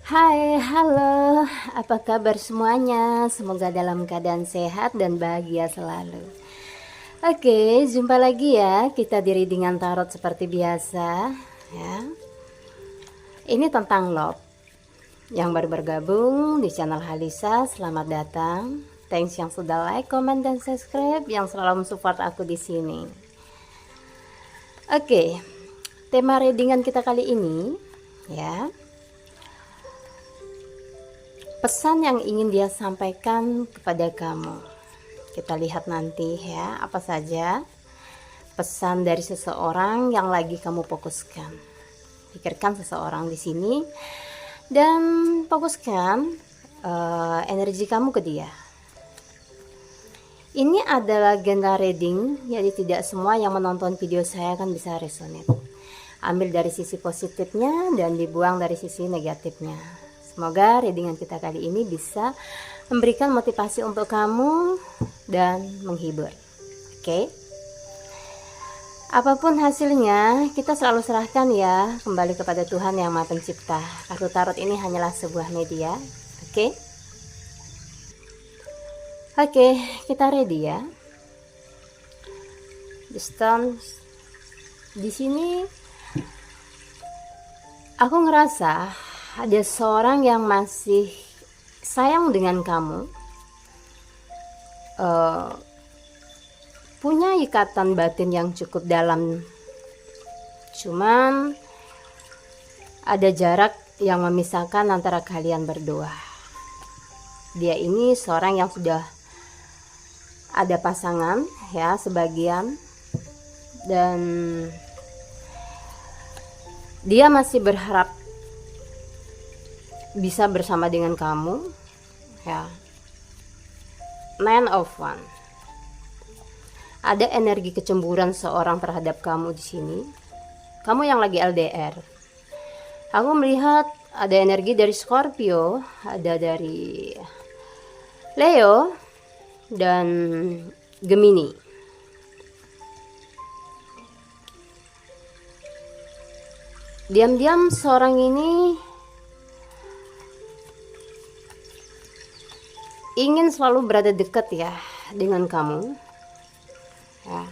Hai, halo, apa kabar semuanya? Semoga dalam keadaan sehat dan bahagia selalu. Oke, jumpa lagi ya kita di readingan tarot seperti biasa ya. Ini tentang love. Yang baru bergabung di channel Halisa, selamat datang. Thanks yang sudah like, comment, dan subscribe, yang selalu mensupport aku di sini. Oke, tema readingan kita kali ini ya, pesan yang ingin dia sampaikan kepada kamu. Kita lihat nanti ya, apa saja pesan dari seseorang yang lagi kamu fokuskan. Pikirkan seseorang di sini dan fokuskan energi kamu ke dia. Ini adalah agenda reading, jadi tidak semua yang menonton video saya kan bisa resonate. Ambil dari sisi positifnya dan dibuang dari sisi negatifnya. Semoga readingan kita kali ini bisa memberikan motivasi untuk kamu dan menghibur. Oke? Apapun hasilnya, kita selalu serahkan ya kembali kepada Tuhan Yang Maha Pencipta. Kartu tarot ini hanyalah sebuah media. Oke? Oke, kita ready ya. Distance. Di sini aku ngerasa ada seorang yang masih sayang dengan kamu, punya ikatan batin yang cukup dalam, cuman ada jarak yang memisahkan antara kalian berdua. Dia ini seorang yang sudah ada pasangan ya sebagian, dan dia masih berharap bisa bersama dengan kamu ya. Nine of Wands. Ada energi kecemburuan seorang terhadap kamu di sini. Kamu yang lagi LDR. Aku melihat ada energi dari Scorpio, ada dari Leo dan Gemini. Diam-diam seorang ini ingin selalu berada dekat ya dengan kamu ya.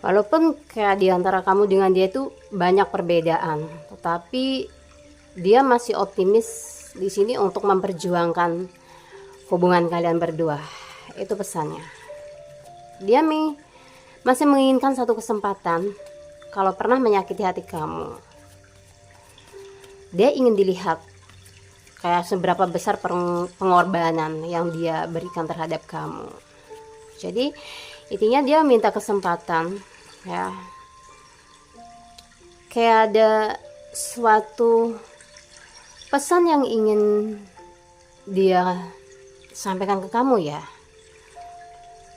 Walaupun kayak diantara kamu dengan dia itu banyak perbedaan, tetapi dia masih optimis di sini untuk memperjuangkan hubungan kalian berdua. Itu pesannya. Dia masih menginginkan satu kesempatan. Kalau pernah menyakiti hati kamu, dia ingin dilihat kayak seberapa besar pengorbanan yang dia berikan terhadap kamu. Jadi intinya dia minta kesempatan ya. Kayak ada suatu pesan yang ingin dia sampaikan ke kamu ya.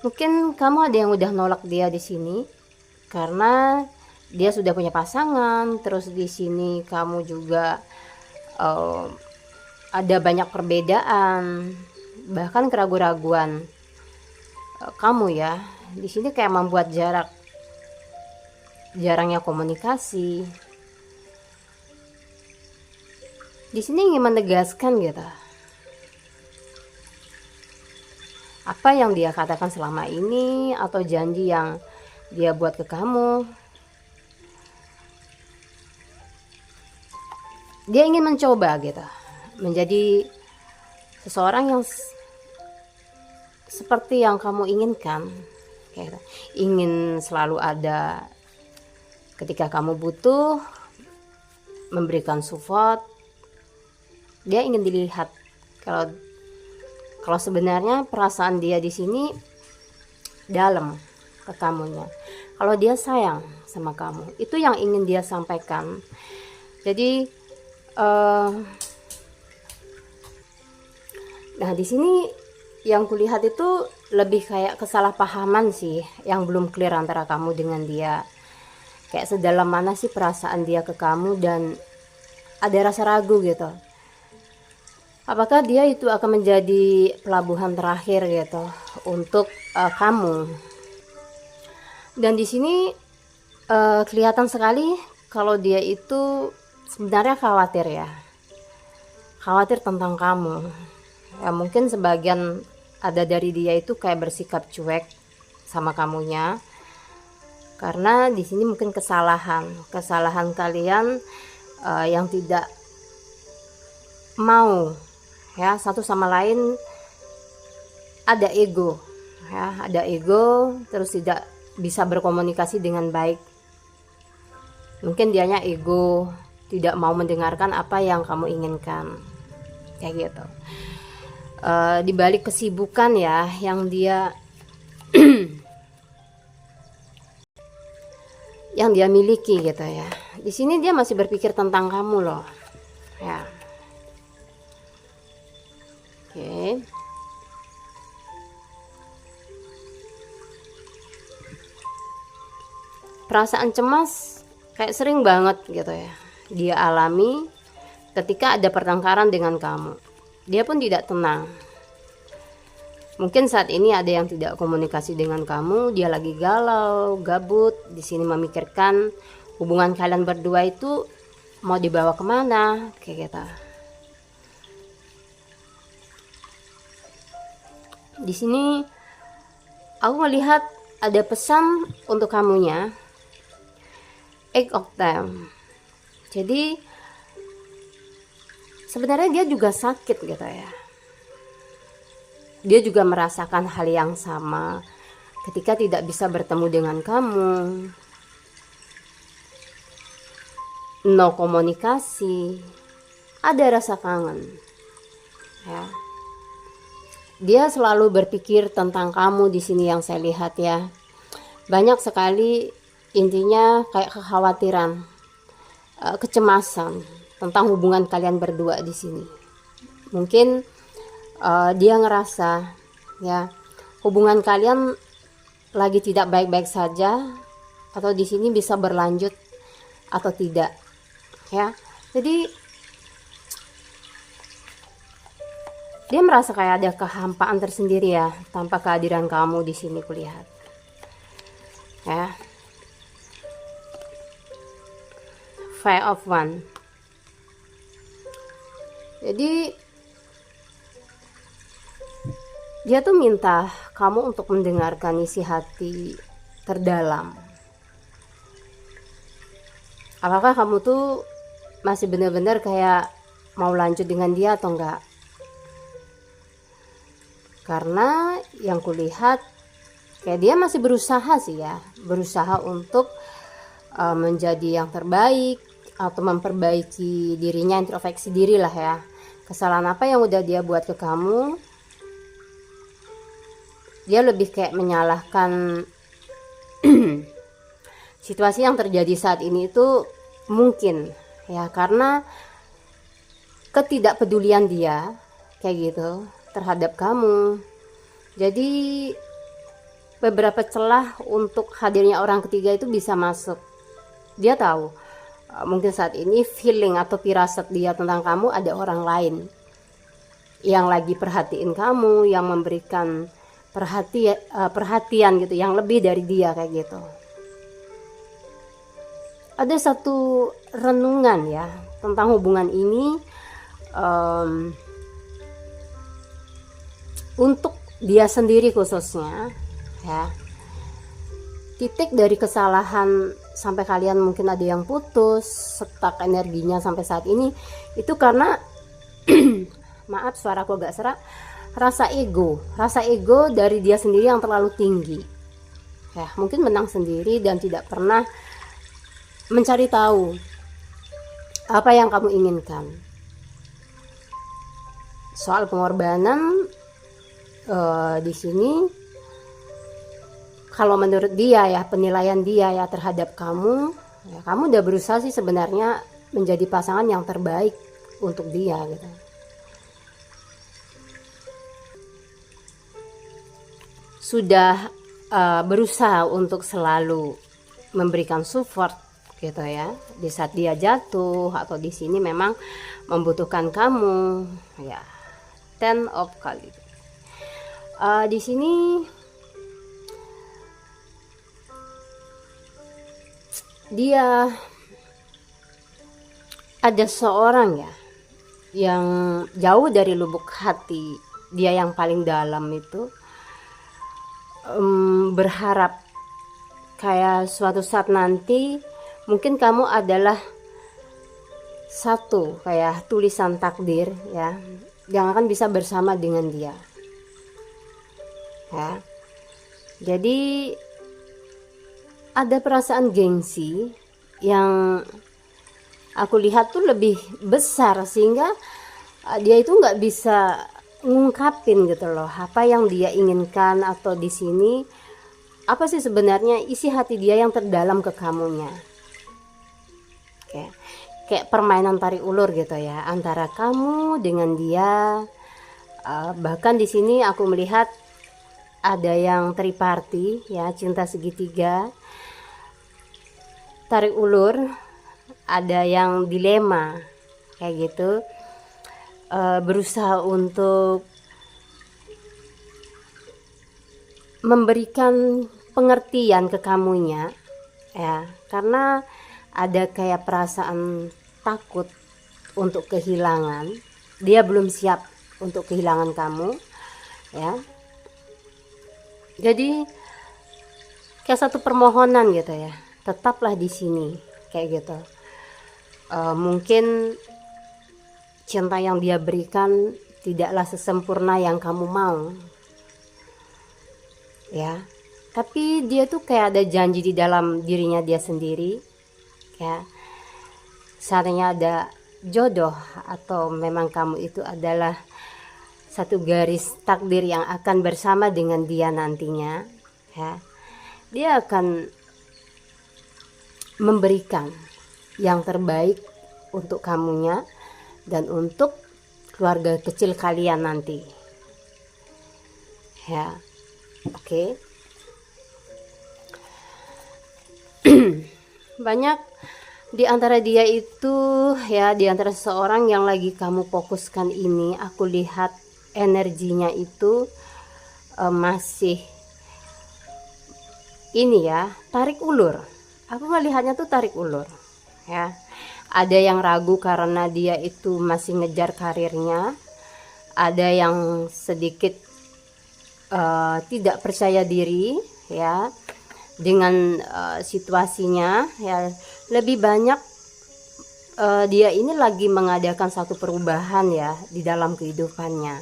Mungkin kamu ada yang udah nolak dia di sini karena dia sudah punya pasangan, terus di sini kamu juga ada banyak perbedaan, bahkan keraguan-raguan kamu ya. Di sini kayak membuat jarangnya komunikasi. Di sini ingin menegaskan gitu. Apa yang dia katakan selama ini atau janji yang dia buat ke kamu. Dia ingin mencoba gitu, menjadi seseorang yang seperti yang kamu inginkan. Gitu. Ingin selalu ada ketika kamu butuh, memberikan support. Dia ingin dilihat kalau sebenarnya perasaan dia di sini dalam ke kamunya. Kalau dia sayang sama kamu, itu yang ingin dia sampaikan. Jadi nah di sini yang kulihat itu lebih kayak kesalahpahaman sih, yang belum clear antara kamu dengan dia. Kayak sedalam mana sih perasaan dia ke kamu, dan ada rasa ragu gitu. Apakah dia itu akan menjadi pelabuhan terakhir gitu untuk kamu? Dan di sini kelihatan sekali kalau dia itu sebenarnya khawatir ya. khawatir tentang kamu. Ya mungkin sebagian ada dari dia itu kayak bersikap cuek sama kamunya, karena di sini mungkin kesalahan kalian yang tidak mau ya satu sama lain, ada ego ya, ada ego, terus tidak bisa berkomunikasi dengan baik. Mungkin dianya ego, tidak mau mendengarkan apa yang kamu inginkan, kayak gitu. Di balik kesibukan ya yang dia yang dia miliki gitu ya, di sini dia masih berpikir tentang kamu loh ya. Oke. Perasaan cemas kayak sering banget gitu ya dia alami ketika ada pertengkaran dengan kamu. Dia pun tidak tenang. Mungkin saat ini ada yang tidak komunikasi dengan kamu, dia lagi galau, gabut, di sini memikirkan hubungan kalian berdua itu mau dibawa kemana, kayak gitu. Di sini aku melihat ada pesan untuk kamunya, Eight of Time. Jadi sebenarnya dia juga sakit gitu ya. Dia juga merasakan hal yang sama ketika tidak bisa bertemu dengan kamu. No komunikasi, ada rasa kangen. Ya. Dia selalu berpikir tentang kamu di sini yang saya lihat ya. Banyak sekali intinya kayak kekhawatiran, kecemasan tentang hubungan kalian berdua di sini. Mungkin dia ngerasa ya hubungan kalian lagi tidak baik-baik saja, atau di sini bisa berlanjut atau tidak ya. Jadi dia merasa kayak ada kehampaan tersendiri ya tanpa kehadiran kamu di sini kulihat ya. Five of One. Jadi dia tuh minta kamu untuk mendengarkan isi hati terdalam. Apakah kamu tuh masih benar-benar kayak mau lanjut dengan dia atau enggak? Karena yang kulihat kayak dia masih berusaha sih ya, berusaha untuk menjadi yang terbaik atau memperbaiki dirinya, introspeksi diri lah ya. Kesalahan apa yang udah dia buat ke kamu, dia lebih kayak menyalahkan situasi yang terjadi saat ini itu mungkin ya karena ketidakpedulian dia kayak gitu terhadap kamu. Jadi beberapa celah untuk hadirnya orang ketiga itu bisa masuk. Dia tahu mungkin saat ini feeling atau firasat dia tentang kamu ada orang lain yang lagi perhatiin kamu, yang memberikan perhatian gitu yang lebih dari dia kayak gitu. Ada satu renungan ya tentang hubungan ini untuk dia sendiri khususnya ya. Titik dari kesalahan sampai kalian mungkin ada yang putus, stuck energinya sampai saat ini itu karena maaf suaraku agak serak, rasa ego dari dia sendiri yang terlalu tinggi ya. Mungkin menang sendiri dan tidak pernah mencari tahu apa yang kamu inginkan. Soal pengorbanan di sini kalau menurut dia ya, penilaian dia ya terhadap kamu ya, kamu udah berusaha sih sebenarnya menjadi pasangan yang terbaik untuk dia gitu. Sudah berusaha untuk selalu memberikan support gitu ya di saat dia jatuh, atau di sini memang membutuhkan kamu ya. Ten of kali di sini dia ada seorang ya yang jauh dari lubuk hati dia yang paling dalam itu, berharap kayak suatu saat nanti mungkin kamu adalah satu kayak tulisan takdir ya, yang akan bisa bersama dengan dia ya. Jadi ada perasaan gengsi yang aku lihat tuh lebih besar, sehingga dia itu nggak bisa ngungkapin gitu loh apa yang dia inginkan, atau di sini apa sih sebenarnya isi hati dia yang terdalam ke kamunya. Kayak permainan tarik ulur gitu ya antara kamu dengan dia. Bahkan di sini aku melihat ada yang triparti ya, cinta segitiga, tarik ulur, ada yang dilema kayak gitu, berusaha untuk memberikan pengertian ke kamunya ya, karena ada kayak perasaan takut untuk kehilangan. Dia belum siap untuk kehilangan kamu ya. Jadi kayak satu permohonan gitu ya, tetaplah di sini kayak gitu. Mungkin cinta yang dia berikan tidaklah sesempurna yang kamu mau ya, tapi dia tuh kayak ada janji di dalam dirinya dia sendiri ya. Seandainya ada jodoh atau memang kamu itu adalah satu garis takdir yang akan bersama dengan dia nantinya ya, dia akan memberikan yang terbaik untuk kamunya dan untuk keluarga kecil kalian nanti ya. Oke. Banyak di antara dia itu ya, di antara seseorang yang lagi kamu fokuskan ini, aku lihat energinya itu masih ini ya, tarik ulur. Aku melihatnya tuh tarik ulur ya. Ada yang ragu karena dia itu masih ngejar karirnya, ada yang sedikit tidak percaya diri ya dengan situasinya ya. Lebih banyak dia ini lagi mengadakan satu perubahan ya di dalam kehidupannya,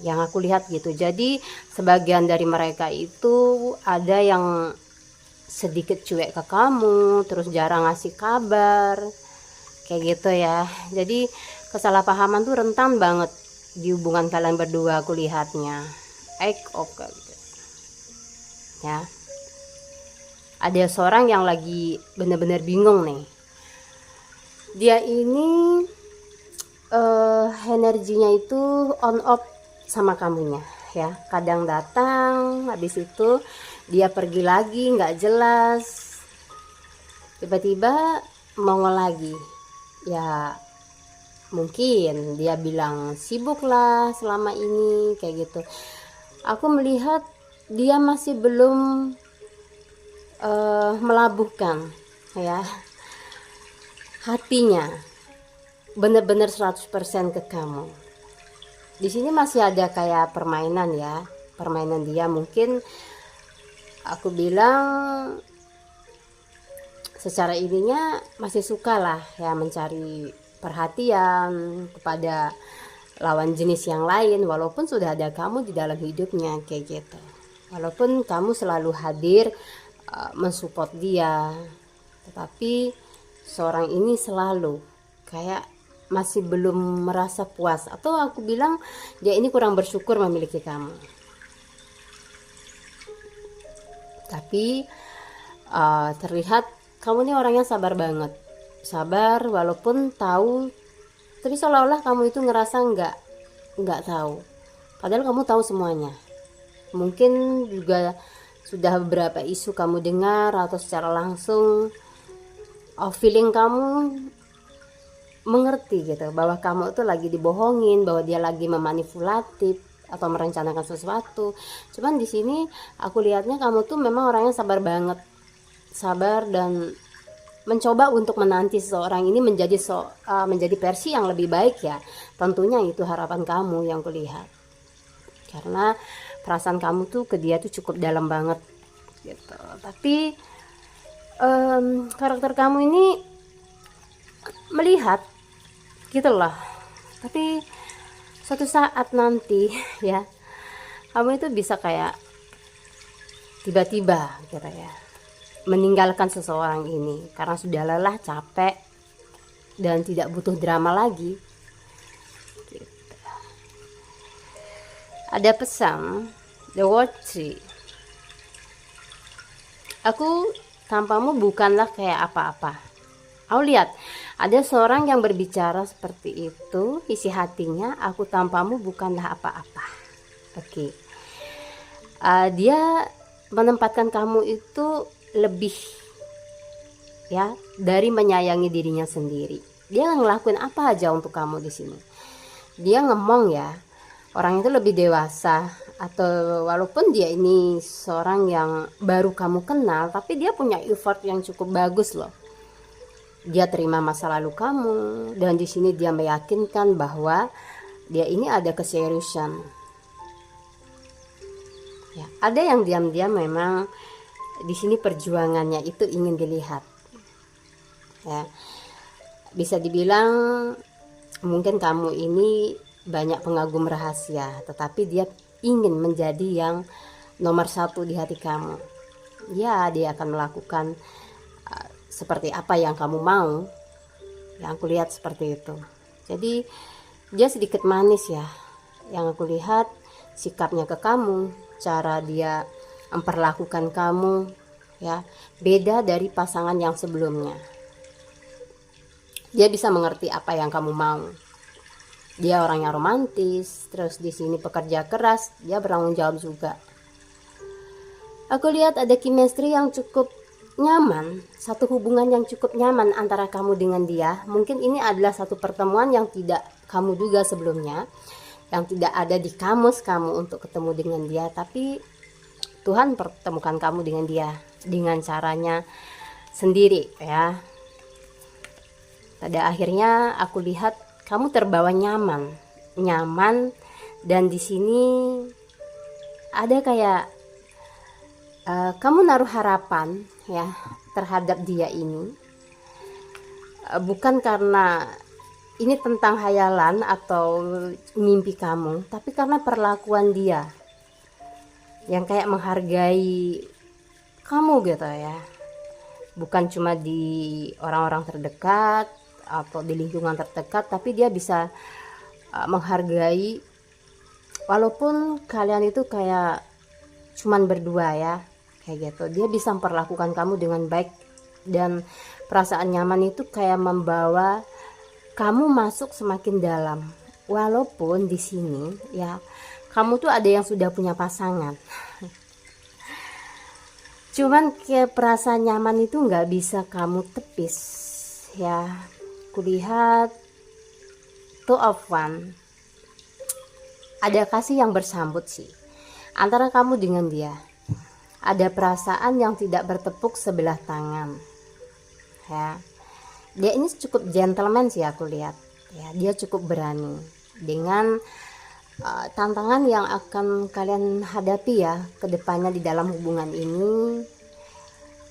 yang aku lihat gitu. Jadi sebagian dari mereka itu ada yang sedikit cuek ke kamu, terus jarang ngasih kabar kayak gitu ya. Jadi kesalahpahaman tuh rentan banget di hubungan kalian berdua, aku lihatnya. Oke gitu ya. Ada seorang yang lagi bener-bener bingung nih. Dia ini energinya itu on off sama kamunya ya. Kadang datang, habis itu dia pergi lagi, nggak jelas. Tiba-tiba nongol lagi. Ya mungkin dia bilang sibuk lah selama ini kayak gitu. Aku melihat dia masih belum melabuhkan ya hatinya bener-bener 100% ke kamu. Di sini masih ada kayak permainan ya, permainan dia. Mungkin aku bilang secara ininya masih suka lah ya mencari perhatian kepada lawan jenis yang lain, walaupun sudah ada kamu di dalam hidupnya kayak gitu. Walaupun kamu selalu hadir mensupport dia, tetapi seorang ini selalu kayak masih belum merasa puas, atau aku bilang dia ini kurang bersyukur memiliki kamu. Tapi terlihat kamu ini orangnya sabar banget, sabar walaupun tahu, tapi seolah-olah kamu itu ngerasa nggak tahu, padahal kamu tahu semuanya. Mungkin juga sudah beberapa isu kamu dengar atau secara langsung feeling kamu mengerti gitu bahwa kamu itu lagi dibohongin, bahwa dia lagi memanipulatif atau merencanakan sesuatu. Cuman di sini aku lihatnya kamu tuh memang orangnya sabar banget, sabar dan mencoba untuk menanti seseorang ini menjadi versi yang lebih baik ya. Tentunya itu harapan kamu yang kulihat. Karena perasaan kamu tuh ke dia tuh cukup dalam banget gitu. Tapi karakter kamu ini melihat gitu loh. Tapi suatu saat nanti ya, kamu itu bisa kayak tiba-tiba gitu ya, meninggalkan seseorang ini karena sudah lelah, capek, dan tidak butuh drama lagi gitu. Ada pesan The Word Tree. Aku tanpamu bukanlah kayak apa-apa. Aku lihat ada seorang yang berbicara seperti itu, isi hatinya, aku tanpamu bukanlah apa-apa. Oke. Dia menempatkan kamu itu lebih ya dari menyayangi dirinya sendiri. Dia ngelakuin apa aja untuk kamu di sini. Dia ngomong ya, orang itu lebih dewasa, atau walaupun dia ini seorang yang baru kamu kenal, tapi dia punya effort yang cukup bagus loh. Dia terima masa lalu kamu, dan di sini dia meyakinkan bahwa dia ini ada keseriusan. Ya, ada yang diam-diam memang di sini perjuangannya itu ingin dilihat. Ya, bisa dibilang mungkin kamu ini banyak pengagum rahasia, tetapi dia ingin menjadi yang nomor satu di hati kamu. Ya, dia akan melakukan seperti apa yang kamu mau. Yang aku lihat seperti itu. Jadi dia sedikit manis ya. Yang aku lihat sikapnya ke kamu, cara dia memperlakukan kamu ya, beda dari pasangan yang sebelumnya. Dia bisa mengerti apa yang kamu mau. Dia orang yang romantis, terus di sini pekerja keras, dia bertanggung jawab juga. Aku lihat ada chemistry yang cukup nyaman, satu hubungan yang cukup nyaman antara kamu dengan dia. Mungkin ini adalah satu pertemuan yang tidak kamu duga sebelumnya, yang tidak ada di kamus kamu untuk ketemu dengan dia, tapi Tuhan pertemukan kamu dengan dia dengan caranya sendiri ya. Pada akhirnya aku lihat kamu terbawa nyaman, dan di sini ada kayak kamu naruh harapan ya terhadap dia ini, bukan karena ini tentang hayalan atau mimpi kamu, tapi karena perlakuan dia yang kayak menghargai kamu gitu ya, bukan cuma di orang-orang terdekat atau di lingkungan terdekat, tapi dia bisa menghargai walaupun kalian itu kayak cuman berdua ya, kayak gitu. Dia bisa memperlakukan kamu dengan baik, dan perasaan nyaman itu kayak membawa kamu masuk semakin dalam. Walaupun di sini ya kamu tuh ada yang sudah punya pasangan. Cuman kayak perasaan nyaman itu nggak bisa kamu tepis ya. Kulihat two of one, ada kasih yang bersambut sih antara kamu dengan dia. Ada perasaan yang tidak bertepuk sebelah tangan ya. Dia ini cukup gentleman sih aku lihat ya. Dia cukup berani dengan tantangan yang akan kalian hadapi ya ke depannya di dalam hubungan ini.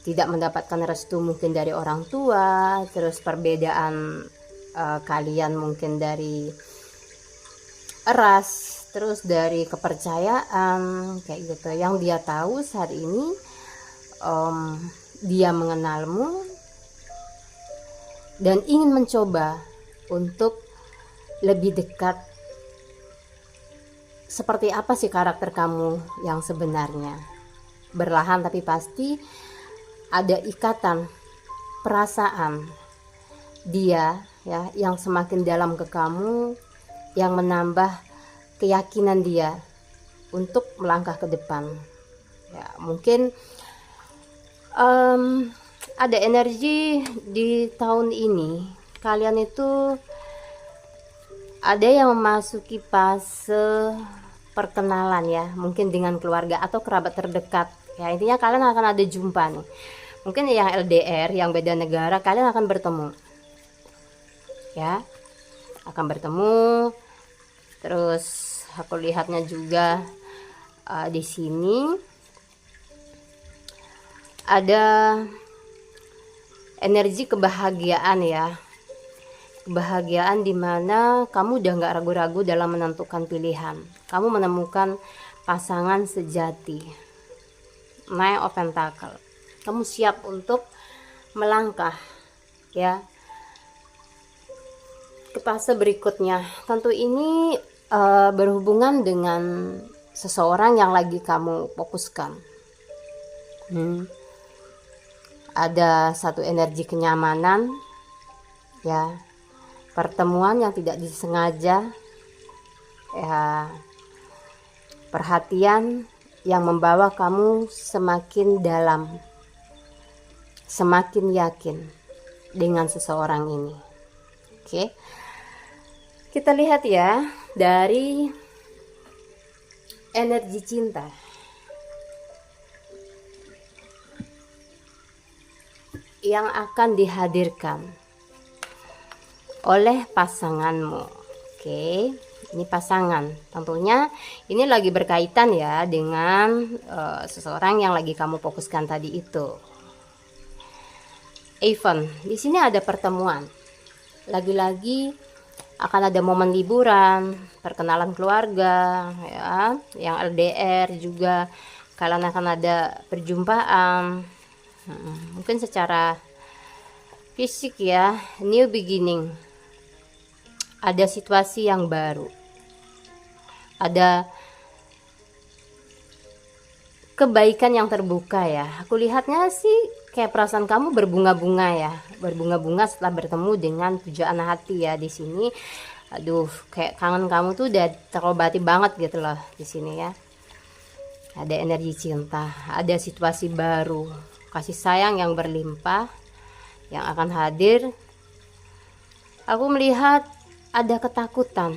Tidak mendapatkan restu mungkin dari orang tua, terus perbedaan kalian mungkin dari ras, terus dari kepercayaan kayak gitu. Yang dia tahu saat ini dia mengenalmu dan ingin mencoba untuk lebih dekat. Seperti apa sih karakter kamu yang sebenarnya? Berlahan tapi pasti ada ikatan perasaan dia ya yang semakin dalam ke kamu, yang menambah keyakinan dia untuk melangkah ke depan ya. Mungkin ada energi di tahun ini kalian itu ada yang memasuki fase perkenalan ya, mungkin dengan keluarga atau kerabat terdekat ya. Intinya kalian akan ada jumpa nih, Mungkin yang LDR, yang beda negara, kalian akan bertemu ya, akan bertemu. Terus aku lihatnya juga di sini ada energi kebahagiaan ya, kebahagiaan dimana kamu udah nggak ragu-ragu dalam menentukan pilihan. Kamu menemukan pasangan sejati. Nine of Pentacle. Kamu siap untuk melangkah ya ke fase berikutnya. Tentu ini berhubungan dengan seseorang yang lagi kamu fokuskan. Ada satu energi kenyamanan ya, pertemuan yang tidak disengaja ya, perhatian yang membawa kamu semakin dalam, semakin yakin dengan seseorang ini. Oke, kita lihat ya dari energi cinta. Yang akan dihadirkan oleh pasanganmu. Oke, ini pasangan. Tentunya ini lagi berkaitan ya dengan seseorang yang lagi kamu fokuskan tadi itu. Event. Di sini ada pertemuan. Lagi-lagi akan ada momen liburan, perkenalan keluarga ya, yang LDR juga kalian akan ada perjumpaan. Mungkin secara fisik ya, new beginning, ada situasi yang baru, ada kebaikan yang terbuka ya. Aku lihatnya sih kayak perasaan kamu berbunga-bunga ya, berbunga-bunga setelah bertemu dengan pujaan hati ya di sini. Aduh, kayak kangen kamu tuh udah terobati banget gitu loh di sini ya. Ada energi cinta, ada situasi baru, kasih sayang yang berlimpah yang akan hadir. Aku melihat ada ketakutan.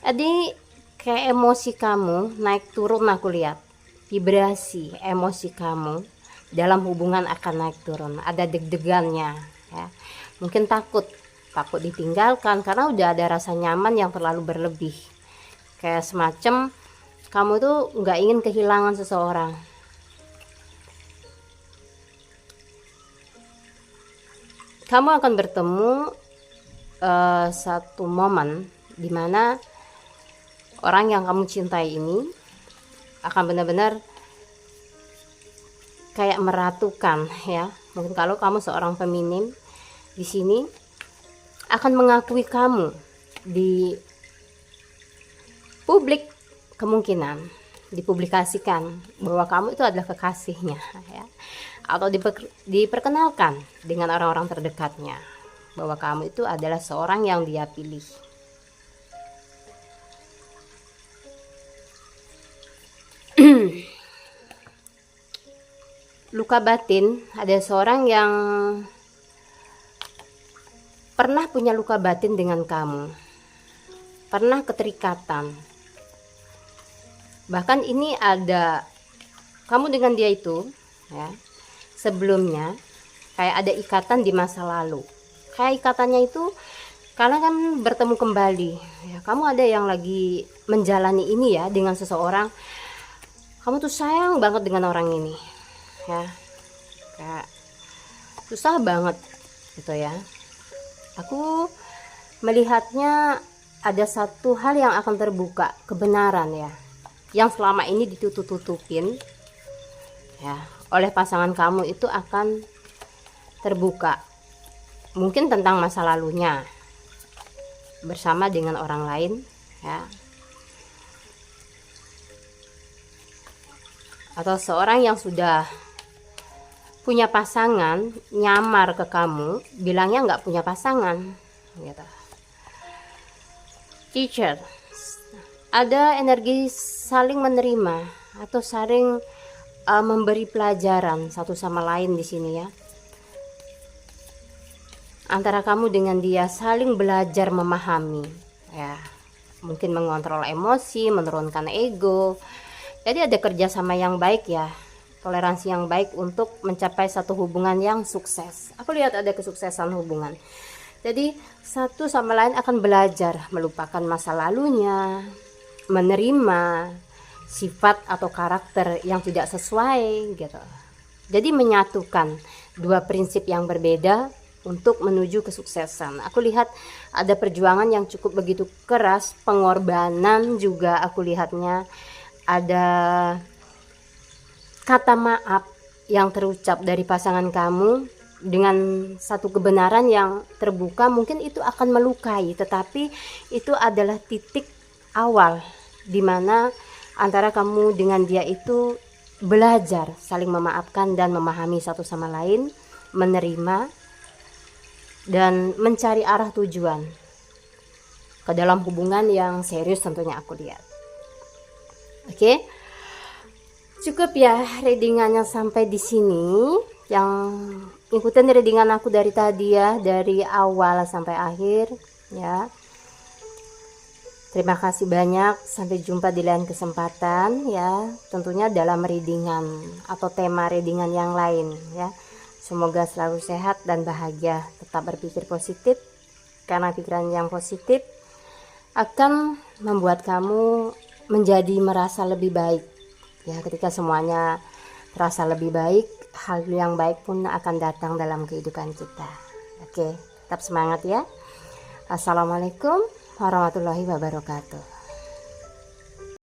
Jadi kayak emosi kamu naik turun, aku lihat vibrasi emosi kamu dalam hubungan akan naik turun, ada deg-degannya ya. Mungkin takut ditinggalkan karena udah ada rasa nyaman yang terlalu berlebih, kayak semacam kamu tuh nggak ingin kehilangan seseorang. Kamu akan bertemu satu momen dimana orang yang kamu cintai ini akan benar-benar kayak meratukan ya. Mungkin kalau kamu seorang feminim di sini akan mengakui kamu di publik, kemungkinan dipublikasikan bahwa kamu itu adalah kekasihnya ya, atau diperkenalkan dengan orang-orang terdekatnya bahwa kamu itu adalah seorang yang dia pilih. Luka batin, ada seorang yang pernah punya luka batin dengan kamu, pernah keterikatan. Bahkan ini ada kamu dengan dia itu ya, sebelumnya kayak ada ikatan di masa lalu. Kayak ikatannya itu kalian kan bertemu kembali ya, kamu ada yang lagi menjalani ini ya dengan seseorang. Kamu tuh sayang banget dengan orang ini ya, kayak susah banget gitu ya. Aku melihatnya ada satu hal yang akan terbuka, kebenaran ya, yang selama ini ditutup-tutupin ya oleh pasangan kamu itu akan terbuka. Mungkin tentang masa lalunya bersama dengan orang lain ya, atau seorang yang sudah punya pasangan nyamar ke kamu, bilangnya nggak punya pasangan gitu. Teacher, ada energi saling menerima atau saling memberi pelajaran satu sama lain di sini ya. Antara kamu dengan dia saling belajar memahami ya, mungkin mengontrol emosi, menurunkan ego. Jadi ada kerjasama yang baik ya toleransi yang baik untuk mencapai satu hubungan yang sukses. Aku lihat ada kesuksesan hubungan. Jadi satu sama lain akan belajar melupakan masa lalunya, menerima sifat atau karakter yang tidak sesuai gitu. Jadi menyatukan dua prinsip yang berbeda untuk menuju kesuksesan. Aku lihat ada perjuangan yang cukup begitu keras, pengorbanan juga aku lihatnya, ada kata maaf yang terucap dari pasangan kamu dengan satu kebenaran yang terbuka. Mungkin itu akan melukai, tetapi itu adalah titik awal di mana antara kamu dengan dia itu belajar saling memaafkan dan memahami satu sama lain, menerima dan mencari arah tujuan ke dalam hubungan yang serius tentunya aku lihat. Oke. Cukup ya readingannya sampai di sini. Yang ikutin readingan aku dari tadi ya, dari awal sampai akhir ya. Terima kasih banyak, sampai jumpa di lain kesempatan ya, tentunya dalam readingan atau tema readingan yang lain ya. Semoga selalu sehat dan bahagia, tetap berpikir positif, karena pikiran yang positif akan membuat kamu menjadi merasa lebih baik ya. Ketika semuanya terasa lebih baik, hal yang baik pun akan datang dalam kehidupan kita. Oke, tetap semangat ya. Assalamualaikum warahmatullahi wabarakatuh.